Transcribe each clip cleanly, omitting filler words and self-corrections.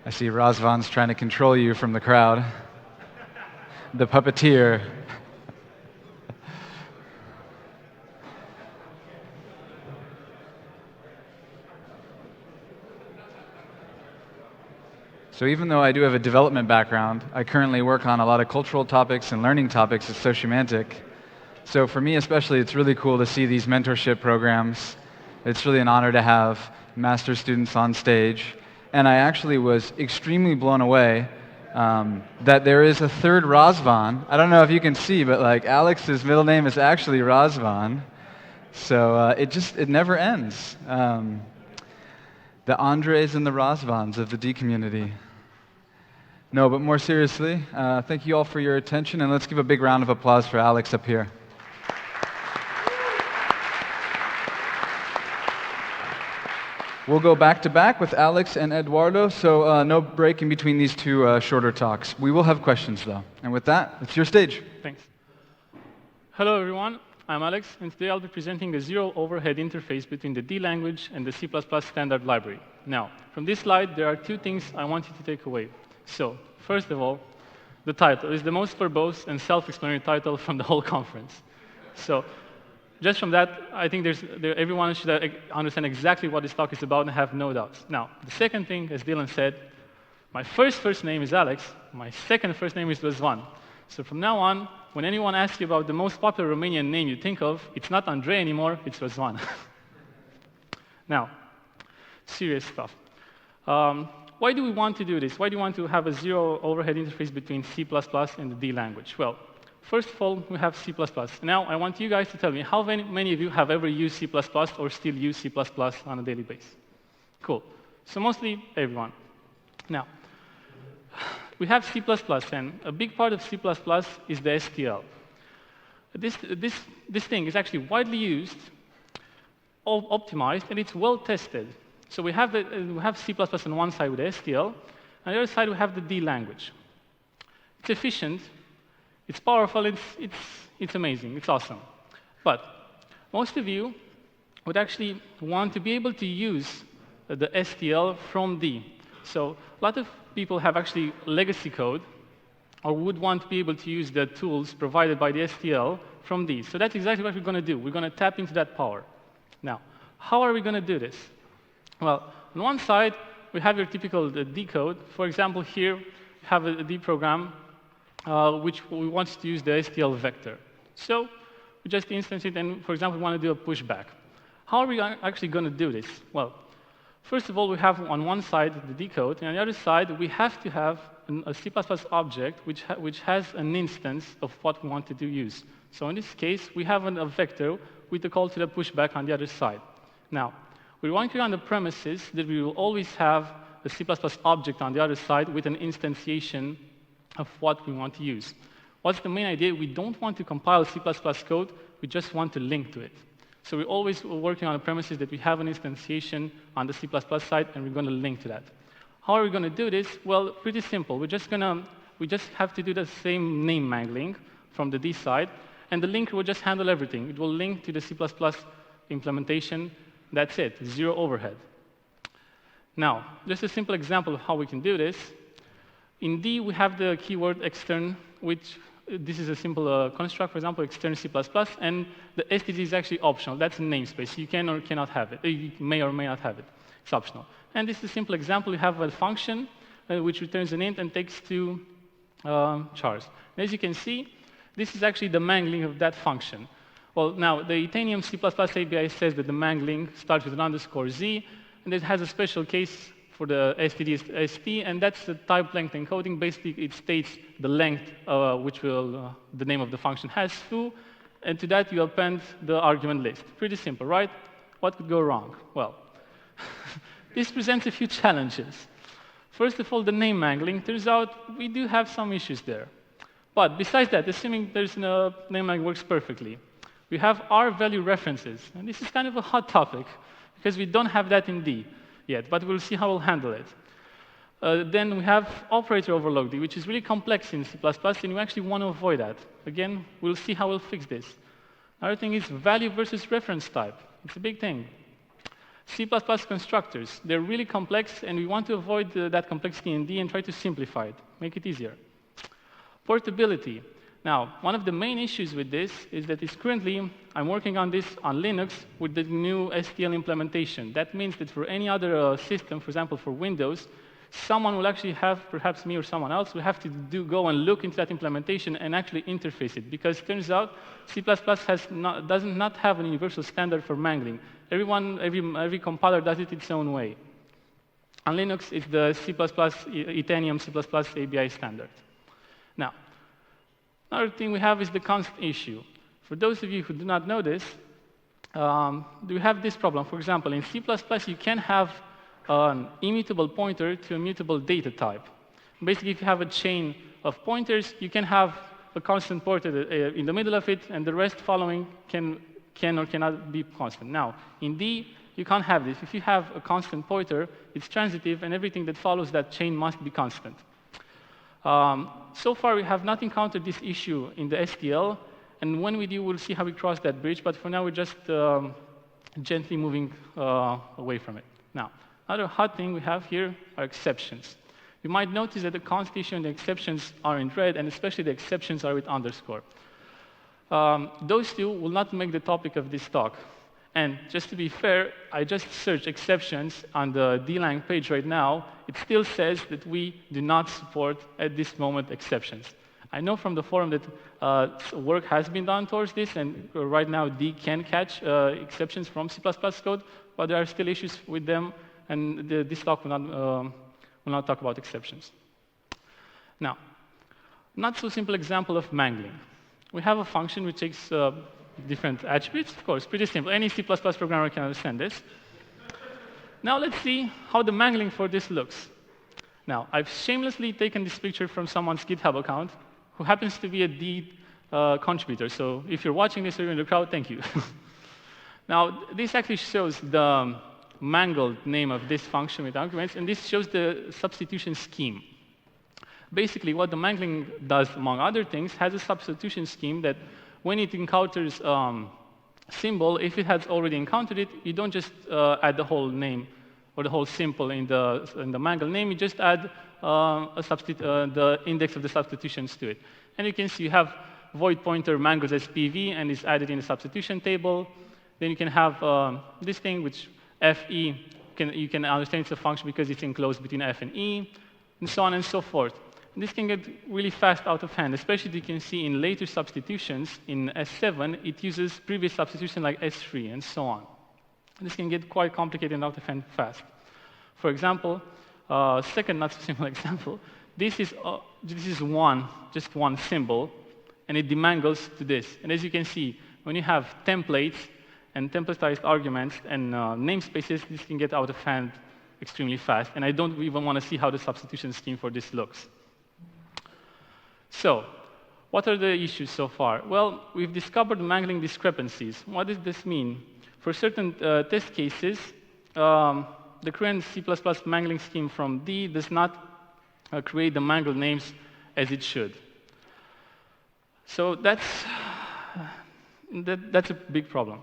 I see Razvan's trying to control you from the crowd. The puppeteer. So even though I do have a development background, I currently work on a lot of cultural topics and learning topics at Sociomantic. So for me especially, it's really cool to see these mentorship programs. It's really an honor to have master's students on stage. And I actually was extremely blown away that there is a third Razvan. I don't know if you can see, but like Alex's middle name is actually Razvan. So it never ends. The Andres and the Razvans of the D community. No, but more seriously, thank you all for your attention, and let's give a big round of applause for Alex up here. We'll go back to back with Alex and Eduardo, so no break in between these two shorter talks. We will have questions, though. And with that, it's your stage. Thanks. Hello, everyone. I'm Alex, and today I'll be presenting a zero-overhead interface between the D language and the C++ standard library. Now, from this slide, there are two things I want you to take away. So, first of all, the title is the most verbose and self-explanatory title from the whole conference. So, just from that, I think everyone should understand exactly what this talk is about and have no doubts. Now, the second thing, as Dylan said, my first name is Alex, my second first name is Razvan. So from now on, when anyone asks you about the most popular Romanian name you think of, it's not Andrei anymore, it's Razvan. Now, serious stuff. Why do we want to do this? Why do we want to have a zero-overhead interface between C++ and the D language? Well, first of all, we have C++. Now, I want you guys to tell me how many of you have ever used C++ or still use C++ on a daily basis? Cool. So mostly everyone. Now, we have C++, and a big part of C++ is the STL. This thing is actually widely used, optimized, and it's well tested. So we have C++ on one side with the STL, on the other side we have the D language. It's efficient, it's powerful, it's amazing, it's awesome. But most of you would actually want to be able to use the STL from D. So a lot of people have actually legacy code or would want to be able to use the tools provided by the STL from D. So that's exactly what we're going to do. We're going to tap into that power. Now, how are we going to do this? Well, on one side, we have your typical D code. For example, here we have a D program which we want to use the STL vector. So we just instance it, and for example, we want to do a pushback. How are we actually going to do this? Well, first of all, we have on one side the D code, and on the other side, we have to have a C++ object which has an instance of what we want to use. So in this case, we have a vector with the call to the pushback on the other side. Now, we're working on the premises that we will always have a C++ object on the other side with an instantiation of what we want to use. What's the main idea? We don't want to compile C++ code, we just want to link to it. So we're always working on the premises that we have an instantiation on the C++ side, and we're going to link to that. How are we going to do this? Well, pretty simple. We just have to do the same name mangling from the D side, and the linker will just handle everything. It will link to the C++ implementation. That's it, zero overhead. Now, just a simple example of how we can do this. In D, we have the keyword extern, which this is a simple construct, for example, extern C++, and the std is actually optional. That's a namespace. You can or cannot have it. You may or may not have it. It's optional. And this is a simple example. You have a function which returns an int and takes two chars. And as you can see, this is actually the mangling of that function. Well, now, the Itanium C++ API says that the mangling starts with an _z, and it has a special case for the std st, and that's the type length encoding. Basically, it states the length which the name of the function has foo, and to that you append the argument list. Pretty simple, right? What could go wrong? Well, this presents a few challenges. First of all, the name mangling. Turns out we do have some issues there. But besides that, assuming there's no name mangling works perfectly, we have RValue references, and this is kind of a hot topic because we don't have that in D yet, but we'll see how we'll handle it. Then we have operator overload, which is really complex in C++, and we actually want to avoid that. Again, we'll see how we'll fix this. Another thing is value versus reference type. It's a big thing. C++ constructors, they're really complex, and we want to avoid that complexity in D and try to simplify it, make it easier. Portability. Now, one of the main issues with this is that currently, I'm working on this on Linux with the new STL implementation. That means that for any other system, for example, for Windows, someone will actually have, perhaps me or someone else, will have to go and look into that implementation and actually interface it. Because it turns out C++ does not have a universal standard for mangling. Every compiler does it its own way. On Linux, it's the C++, Itanium C++ ABI standard. Now, another thing we have is the const issue. For those of you who do not know this, we have this problem. For example, in C++, you can have an immutable pointer to a mutable data type. Basically, if you have a chain of pointers, you can have a constant pointer in the middle of it, and the rest following can or cannot be constant. Now, in D, you can't have this. If you have a constant pointer, it's transitive, and everything that follows that chain must be constant. So far, we have not encountered this issue in the STL, and when we do, we'll see how we cross that bridge, but for now, we're just gently moving away from it. Now, another hot thing we have here are exceptions. You might notice that the const issue and the exceptions are in red, and especially the exceptions are with underscore. Those two will not make the topic of this talk. And just to be fair, I just searched exceptions on the dlang page right now. It still says that we do not support, at this moment, exceptions. I know from the forum that work has been done towards this, and right now D can catch exceptions from C++ code, but there are still issues with them, and this talk will not talk about exceptions. Now, not so simple example of mangling. We have a function which takes different attributes. Of course, pretty simple. Any C++ programmer can understand this. Now let's see how the mangling for this looks. Now, I've shamelessly taken this picture from someone's GitHub account who happens to be a D contributor. So if you're watching this or you're in the crowd, thank you. Now, this actually shows the mangled name of this function with arguments, and this shows the substitution scheme. Basically, what the mangling does, among other things, has a substitution scheme that when it encounters symbol, if it has already encountered it, you don't just add the whole name or the whole symbol in the mangle name, you just add the index of the substitutions to it. And you can see you have void pointer mangles as PV and is added in the substitution table. Then you can have this thing, which FE, you can understand it's a function because it's enclosed between F and E, and so on and so forth. And this can get really fast out of hand, especially you can see in later substitutions. In S7, it uses previous substitution like S3 and so on. And this can get quite complicated and out of hand fast. For example, second not so simple example, this is just one symbol, and it demangles to this. And as you can see, when you have templates and templatized arguments and namespaces, this can get out of hand extremely fast. And I don't even want to see how the substitution scheme for this looks. So, what are the issues so far? Well, we've discovered mangling discrepancies. What does this mean? For certain test cases, the current C++ mangling scheme from D does not create the mangled names as it should. So that's a big problem.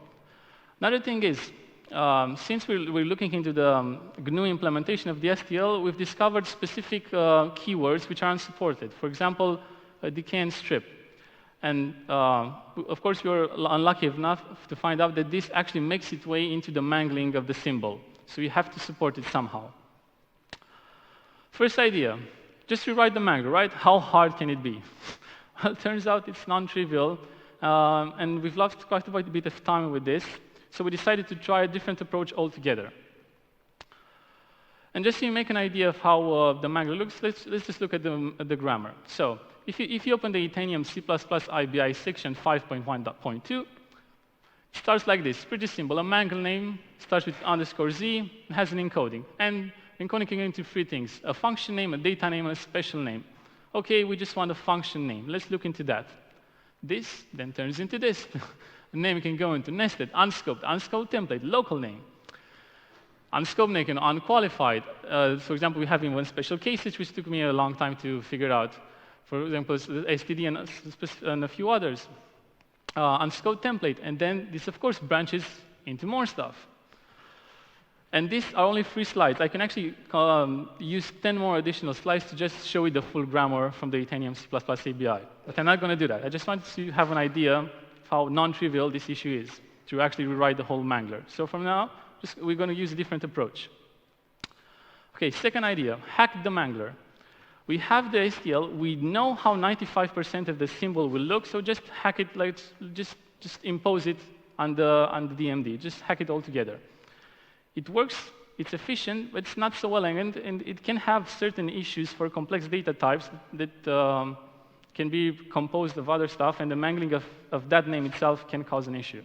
Another thing is, since we're looking into the GNU implementation of the STL, we've discovered specific keywords which are unsupported. For example, decay and strip. And of course, we were unlucky enough to find out that this actually makes its way into the mangling of the symbol. So you have to support it somehow. First idea, just rewrite the mangler, right? How hard can it be? Well, it turns out it's non-trivial, and we've lost quite a bit of time with this. So we decided to try a different approach altogether. And just so you make an idea of how the mangler looks, let's just look at the grammar. So if you open the Itanium C++ IBI section 5.1.2, it starts like this, pretty simple. A mangle name starts with _z, and has an encoding. And encoding can go into three things: a function name, a data name, and a special name. OK, we just want a function name. Let's look into that. This then turns into this. The name can go into nested, unscoped template, local name. Unscoped name, unqualified. For example, we have in one special cases, which took me a long time to figure out. For example, STD and a few others. Unscoped template, and then this, of course, branches into more stuff. And these are only 3 slides. I can actually use 10 more additional slides to just show you the full grammar from the Itanium C++ ABI. But I'm not going to do that. I just wanted to have an idea of how non-trivial this issue is, to actually rewrite the whole Mangler. So from now, we're going to use a different approach. OK, second idea, hack the Mangler. We have the STL. We know how 95% of the symbol will look, so just hack it, like, just impose it on the DMD. Just hack it all together. It works, it's efficient, but it's not so elegant, and it can have certain issues for complex data types that can be composed of other stuff, and the mangling of that name itself can cause an issue.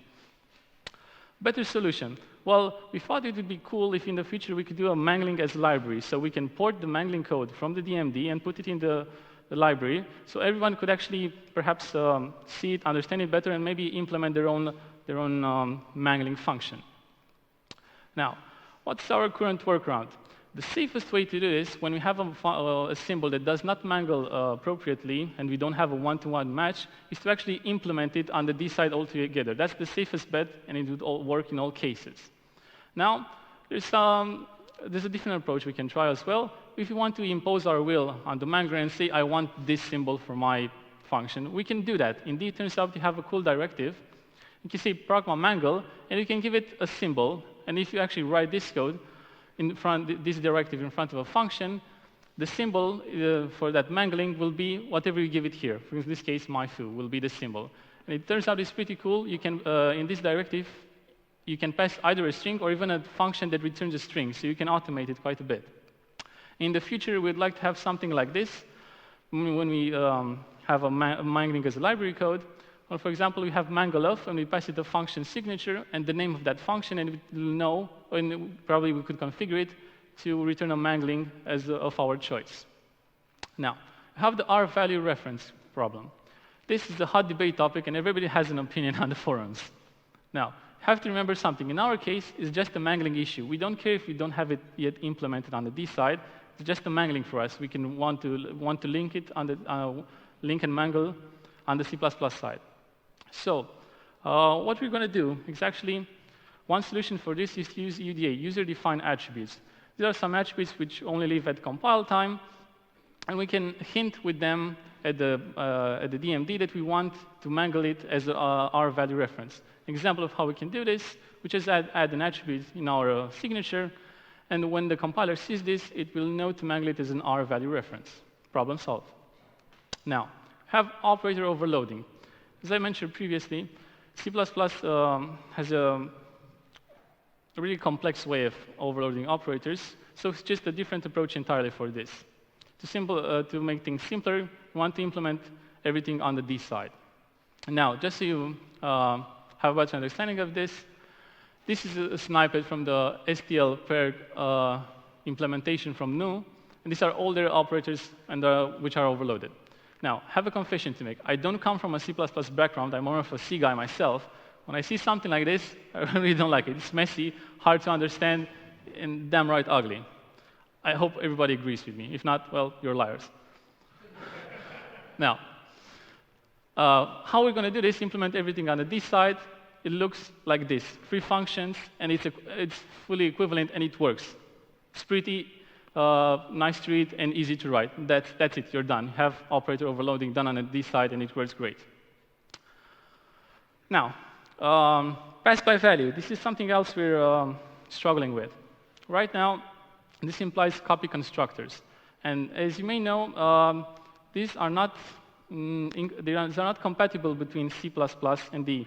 Better solution. Well, we thought it would be cool if in the future we could do a mangling as library, so we can port the mangling code from the DMD and put it in the library, so everyone could actually perhaps see it, understand it better, and maybe implement their own mangling function. Now, what's our current workaround? The safest way to do this, when we have a symbol that does not mangle appropriately, and we don't have a one-to-one match, is to actually implement it on the D side altogether. That's the safest bet, and it would all work in all cases. Now, there's a different approach we can try as well. If we want to impose our will on the mangler and say, I want this symbol for my function, we can do that. Indeed, it turns out you have a cool directive. You can say pragma mangle, and you can give it a symbol. And if you actually write this code in front, this directive in front of a function, the symbol for that mangling will be whatever you give it here. In this case, my foo will be the symbol. And it turns out it's pretty cool. You can, in this directive, you can pass either a string or even a function that returns a string, so you can automate it quite a bit. In the future, we'd like to have something like this. When we have a mangling as a library code, well, for example, we have mangle of, and we pass it the function signature and the name of that function, and it will know, and probably we could configure it to return a mangling as of our choice. Now, I have the RValue reference problem. This is a hot debate topic, and everybody has an opinion on the forums. Now, you have to remember something. In our case, it's just a mangling issue. We don't care if we don't have it yet implemented on the D side. It's just a mangling for us. We can want to link it on the link and mangle on the C++ side. So what we're going to do is actually, one solution for this is to use UDA, user-defined attributes. These are some attributes which only live at compile time, and we can hint with them at the DMD that we want to mangle it as our value reference. An example of how we can do this, we just add an attribute in our signature, and when the compiler sees this, it will know to mangle it as an R value reference. Problem solved. Now, have operator overloading. As I mentioned previously, C++ has a really complex way of overloading operators, so it's just a different approach entirely for this. To make things simpler, we want to implement everything on the D side. Now, just so you have a better understanding of this, this is a snippet from the STL paired implementation from GNU, and these are all their operators and which are overloaded. Now, I have a confession to make. I don't come from a C++ background. I'm more of a C guy myself. When I see something like this, I really don't like it. It's messy, hard to understand, and damn right ugly. I hope everybody agrees with me. If not, well, you're liars. Now, how we're going to do this, implement everything on the D side, it looks like this. 3 functions, and it's fully equivalent, and it works. It's pretty nice to read and easy to write. That's it, you're done. You have operator overloading done on the D side, and it works great. Now, PassByValue. This is something else we're struggling with. Right now, this implies copy constructors. And as you may know, these are not compatible between C++ and D.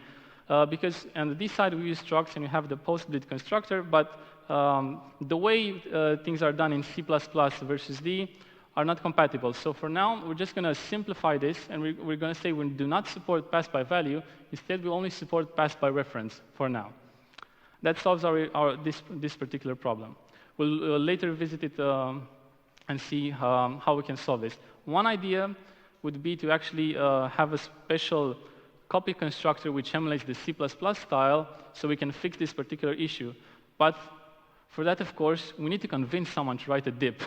Because on the D side, we use structs, and we have the post-blit constructor, but the way things are done in C++ versus D are not compatible. So for now, we're just going to simplify this, and we're going to say we do not support PassByValue. Instead, we only support PassByReference for now. That solves this particular problem. We'll later visit it and see how we can solve this. One idea would be to actually have a special copy constructor which emulates the C++ style, so we can fix this particular issue. But for that, of course, we need to convince someone to write a dip.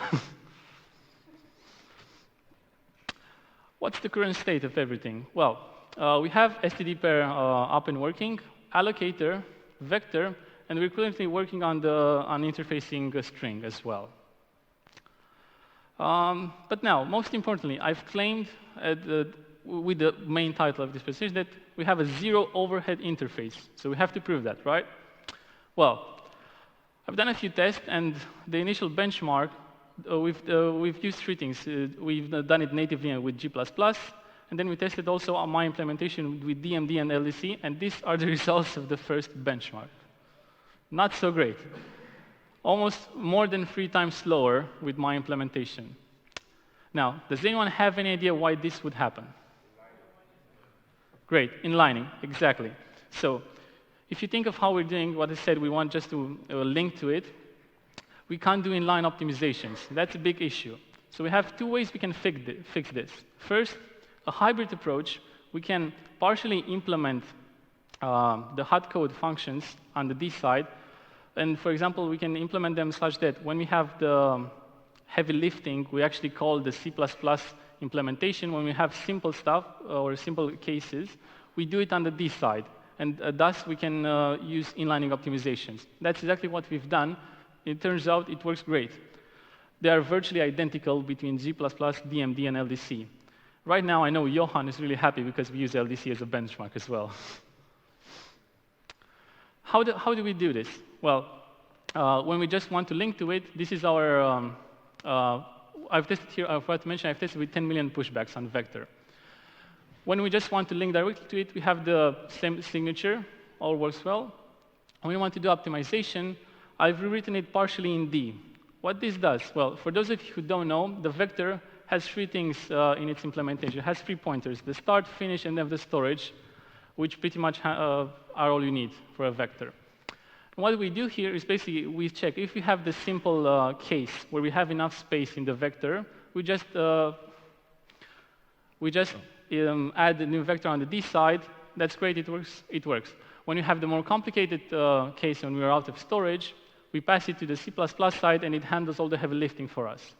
What's the current state of everything? Well, we have std pair up and working, allocator, vector, and we're currently working on interfacing a string as well. But now, most importantly, I've claimed with the main title of this presentation that we have a zero overhead interface. So we have to prove that, right? Well, I've done a few tests, and the initial benchmark, we've used three things. We've done it natively with G++, and then we tested also on my implementation with DMD and LDC, and these are the results of the first benchmark. Not so great. Almost more than 3 times slower with my implementation. Now, does anyone have any idea why this would happen? Great, inlining, exactly. So, if you think of how we're doing what I said, we want just to link to it, we can't do inline optimizations. That's a big issue. So we have 2 ways we can fix this. First, a hybrid approach. We can partially implement the hard code functions on the D side. And for example, we can implement them such that when we have the heavy lifting, we actually call the C++ implementation. When we have simple stuff or simple cases, we do it on the D side. And thus, we can use inlining optimizations. That's exactly what we've done. It turns out it works great. They are virtually identical between G++, DMD, and LDC. Right now, I know Johan is really happy because we use LDC as a benchmark as well. How do we do this? Well, when we just want to link to it, this is our, I've tested here, I forgot to mention, I've tested with 10 million pushbacks on vector. When we just want to link directly to it, we have the same signature, all works well. When we want to do optimization, I've rewritten it partially in D. What this does, well, for those of you who don't know, the vector has 3 things in its implementation. It has 3 pointers, the start, finish, and then the storage, which pretty much are all you need for a vector. And what we do here is basically we check if we have the simple case where we have enough space in the vector, we just add a new vector on the D side. That's great, it works. It works. When you have the more complicated case when we are out of storage, we pass it to the C++ side, and it handles all the heavy lifting for us.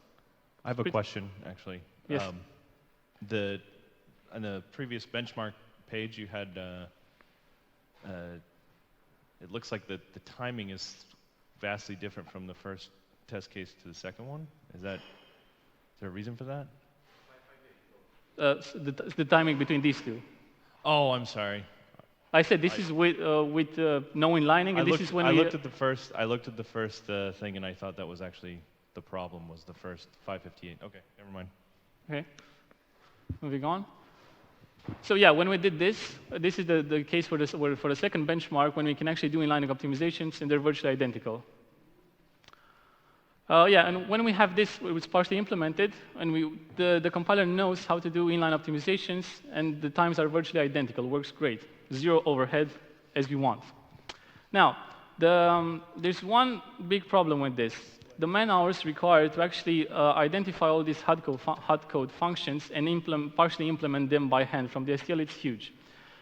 I have a question, actually. Yes. On the previous benchmark page, you had, it looks like the timing is vastly different from the first test case to the second one. Is there a reason for that? The timing between these 2. Oh, I'm sorry. I said this is with no inlining, and this is when I looked at the first thing, and I thought that was actually the problem, was the first 558. Okay, never mind. Okay, moving on. So yeah, when we did this, this is the case for the second benchmark, when we can actually do inlining optimizations, and they're virtually identical. Yeah, and when we have this, it's partially implemented, and the compiler knows how to do inline optimizations, and the times are virtually identical. Works great. 0 overhead, as we want. Now, there's one big problem with this. The man hours required to actually identify all these hard code functions and partially implement them by hand from the STL, it's huge.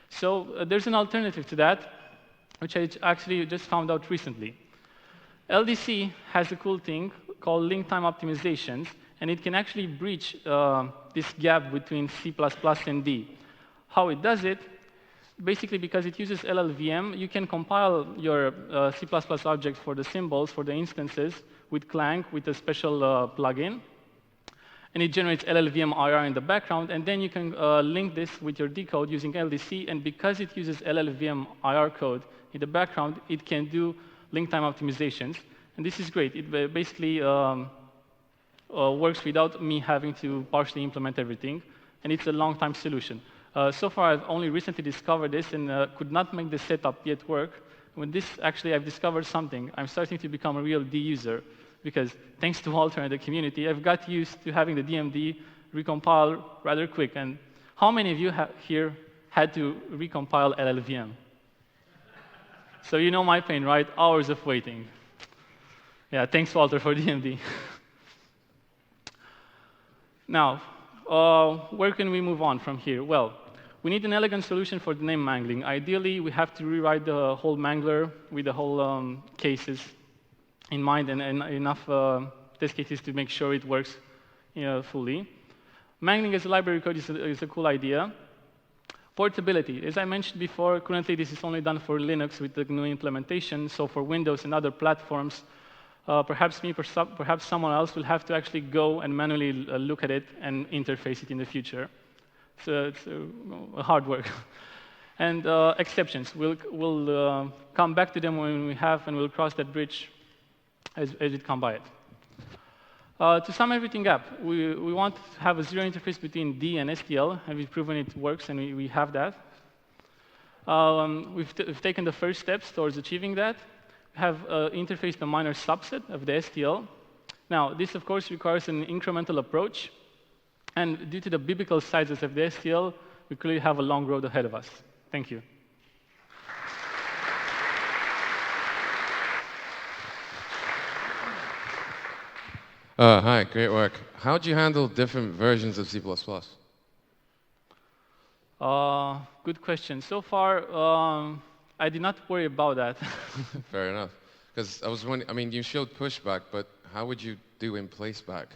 So there's an alternative to that, which I actually just found out recently. LDC has a cool thing called link time optimizations, and it can actually breach this gap between C++ and D. How it does it? Basically, because it uses LLVM, you can compile your C++ object for the symbols, for the instances, with Clang, with a special plugin. And it generates LLVM IR in the background, and then you can link this with your D code using LDC, and because it uses LLVM IR code in the background, it can do link time optimizations. And this is great. It basically works without me having to partially implement everything, and it's a long-time solution. So far, I've only recently discovered this and could not make the setup yet work. When this, actually, I've discovered something. I'm starting to become a real D user, because thanks to Walter and the community, I've got used to having the DMD recompile rather quick. And how many of you here had to recompile LLVM? So you know my pain, right? Hours of waiting. Yeah, thanks, Walter, for DMD. Now, where can we move on from here? Well, we need an elegant solution for the name Mangling. Ideally, we have to rewrite the whole mangler with the whole cases in mind and enough test cases to make sure it works fully. Mangling as a library code is a cool idea. Portability. As I mentioned before, currently this is only done for Linux with the GNU implementation. So for Windows and other platforms, perhaps me, perhaps someone else will have to actually go and manually look at it and interface it in the future. So it's hard work. And exceptions. We'll come back to them when we have, and we'll cross that bridge as it come by it. To sum everything up, we want to have a zero interface between D and STL, and we've proven it works, and we have that. We've taken the first steps towards achieving that. We have interfaced a minor subset of the STL. Now, this, of course, requires an incremental approach, and due to the biblical sizes of the STL, we clearly have a long road ahead of us. Thank you. Hi, great work. How do you handle different versions of C++? Good question. So far, I did not worry about that. Fair enough. Because I was wondering, I mean, you showed pushback, but how would you do in placeback?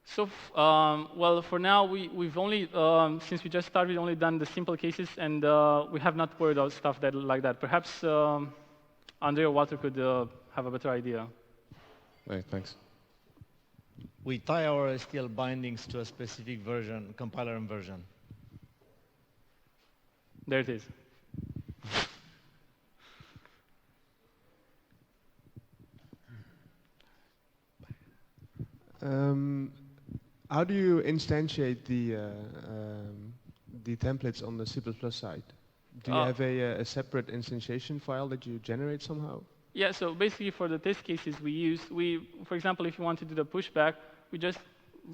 So, well, for now, we've only, since we just started, only done the simple cases, and we have not worried about stuff like that. Perhaps Andrei or Walter could have a better idea. Right, thanks. We tie our STL bindings to a specific version, compiler and version. There it is. How do you instantiate the templates on the C++ side? Do you have a separate instantiation file that you generate somehow? Yeah, so basically for the test cases we use, for example, if you want to do the pushback,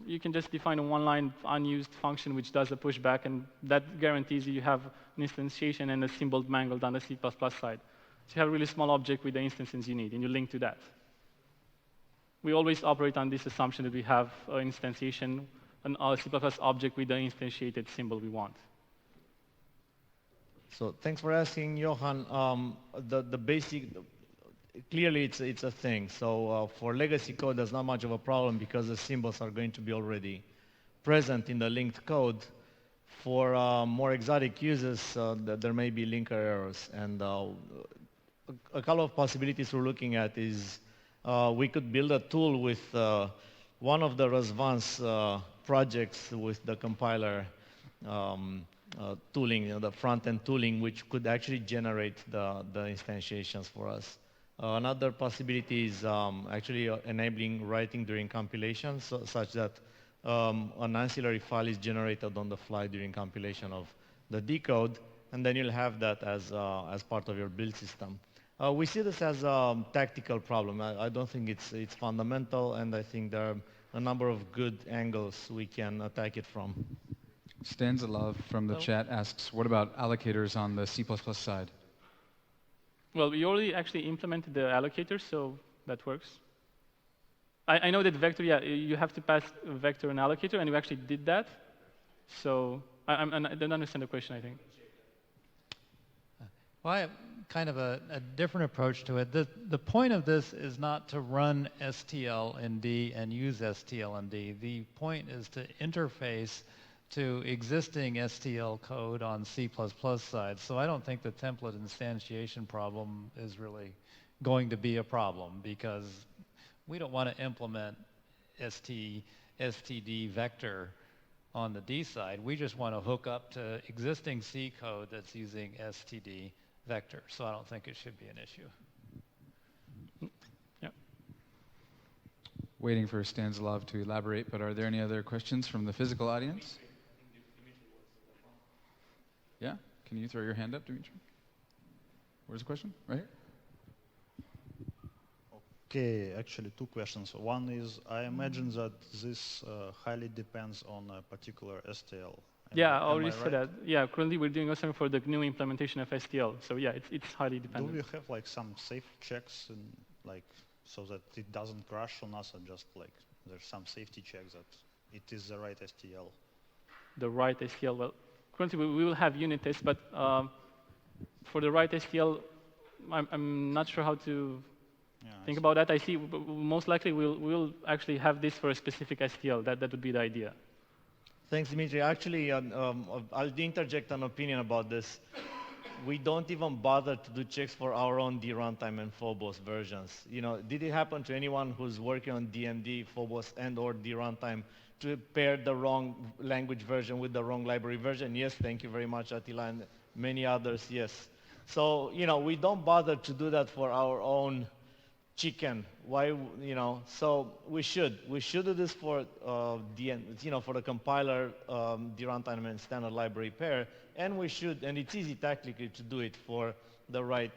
you can just define a one-line unused function which does a pushback, and that guarantees you have an instantiation and a symbol mangled on the C++ side. So you have a really small object with the instances you need, and you link to that. We always operate on this assumption that we have an instantiation, a C++ object with the instantiated symbol we want. So thanks for asking, Johan. The basic, clearly it's a thing. So for legacy code, there's not much of a problem because the symbols are going to be already present in the linked code. For more exotic users, there may be linker errors. And a couple of possibilities we're looking at is we could build a tool with one of the Razvan's projects with the compiler tooling, the front-end tooling, which could actually generate the instantiations for us. Another possibility is actually enabling writing during compilation, such that an ancillary file is generated on the fly during compilation of the D code, and then you'll have that as part of your build system. We see this as a tactical problem. I don't think it's fundamental, and I think there are a number of good angles we can attack it from. Stanzalov from the chat asks, what about allocators on the C++ side? Well, we already actually implemented the allocator, so that works. I know that vector, yeah, you have to pass a vector and allocator, and we actually did that. So I don't understand the question, I think. Well, I have kind of a different approach to it. The point of this is not to run STL in D and use STL in D. The point is to interface to existing STL code on C++ side. So I don't think the template instantiation problem is really going to be a problem, because we don't want to implement std vector on the D side. We just want to hook up to existing C code that's using std vector. So I don't think it should be an issue. Yeah. Waiting for Stanzalov to elaborate, but are there any other questions from the physical audience? Yeah? Can you throw your hand up, Dimitri? Where's the question? Right here? Okay, actually two questions. One is, I imagine that this highly depends on a particular STL. Yeah, I already said that. Yeah, currently we're doing something for the GNU implementation of STL. So yeah, it's highly dependent. Do we have like some safe checks, so that it doesn't crash on us, and just like there's some safety checks that it is the right STL? The right STL, well, currently we will have unit tests, but for the right STL, I'm not sure how to think about that. I see most likely we'll actually have this for a specific STL. That would be the idea. Thanks, Dimitri. Actually, I'll interject an opinion about this. We don't even bother to do checks for our own D runtime and Phobos versions. You know, did it happen to anyone who's working on DMD, Phobos, and/or D runtime to pair the wrong language version with the wrong library version? Yes, thank you very much, Attila, and many others, yes. So, you know, we don't bother to do that for our own chicken. Why, you know, so we should do this for for the compiler, the runtime and standard library pair, and we should, and it's easy technically to do it for the right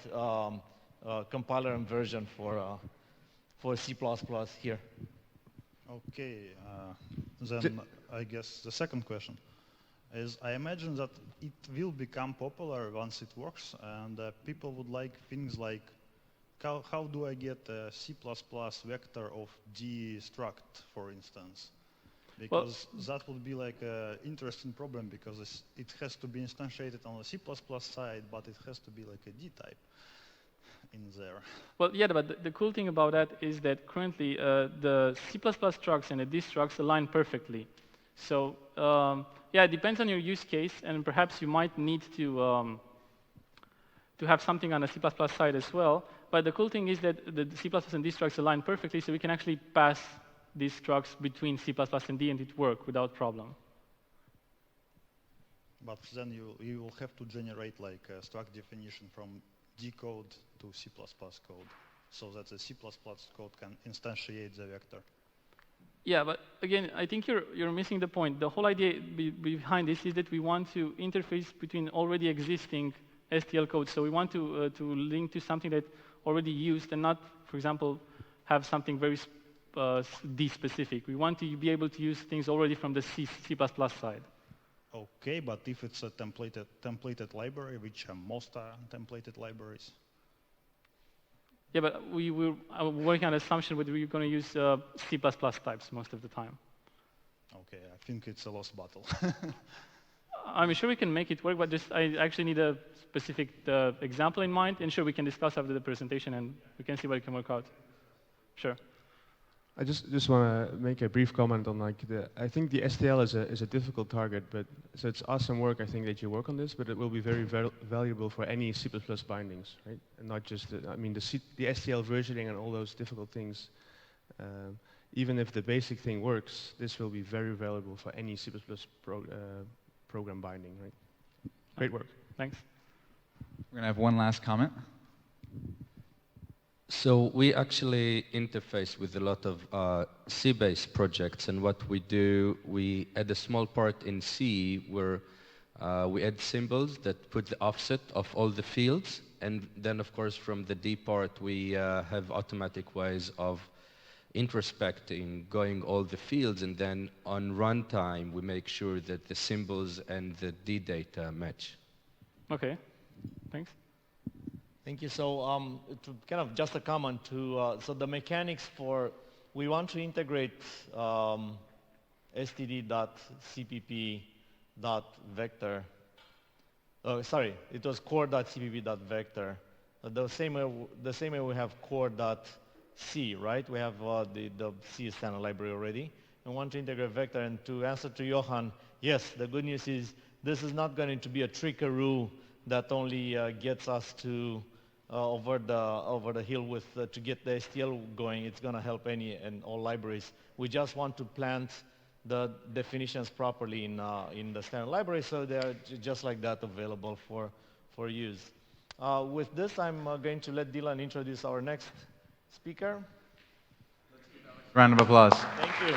compiler and version for C++ here. Okay, then I guess the second question is, I imagine that it will become popular once it works, and people would like things like, how do I get a C++ vector of D struct, for instance? Because that would be like an interesting problem, because it has to be instantiated on the C++ side, but it has to be like a D type in there. Well, yeah, but the cool thing about that is that currently the C++ structs and the D structs align perfectly. So yeah, it depends on your use case, and perhaps you might need to have something on the C++ side as well. But the cool thing is that the C++ and D structs align perfectly, so we can actually pass these structs between C++ and D, and it work without problem. But then you will have to generate like a struct definition from D code to C++ code, so that the C++ code can instantiate the vector. Yeah, but again, I think you're missing the point. The whole idea behind this is that we want to interface between already existing STL code. So we want to link to something that already used, and not, for example, have something very D-specific. We want to be able to use things already from the C++ side. Okay, but if it's a templated library, which most are templated libraries. Yeah, but we were working on the assumption that we're going to use C++ types most of the time. Okay, I think it's a lost battle. I'm sure we can make it work, but I actually need a specific example in mind, and sure, we can discuss after the presentation, and we can see what it can work out. Sure. I just want to make a brief comment on like I think the STL is a difficult target, but so it's awesome work. I think that you work on this, but it will be very valuable for any C++ bindings, right? And not just the STL versioning and all those difficult things. Even if the basic thing works, this will be very valuable for any C++ program binding, right? Great work. Thanks. We're gonna have one last comment. So we actually interface with a lot of C-based projects, and what we do, we add a small part in C where we add symbols that put the offset of all the fields, and then of course from the D part we have automatic ways of introspecting, going all the fields, and then on runtime we make sure that the symbols and the D data match. Okay, thanks. Thank you. So to kind of just a comment to, so the mechanics for, we want to integrate std.cpp.vector. Oh, sorry, it was core.cpp.vector. The same way we have core.c, right? We have the C standard library already. And want to integrate vector. And to answer to Johan, yes, the good news is this is not going to be a trickaroo that only gets us to over the hill with to get the STL going. It's going to help any and all libraries. We just want to plant the definitions properly in the standard library, so they are just like that available for use. With this, I'm going to let Dylan introduce our next speaker. Round of applause. Thank you.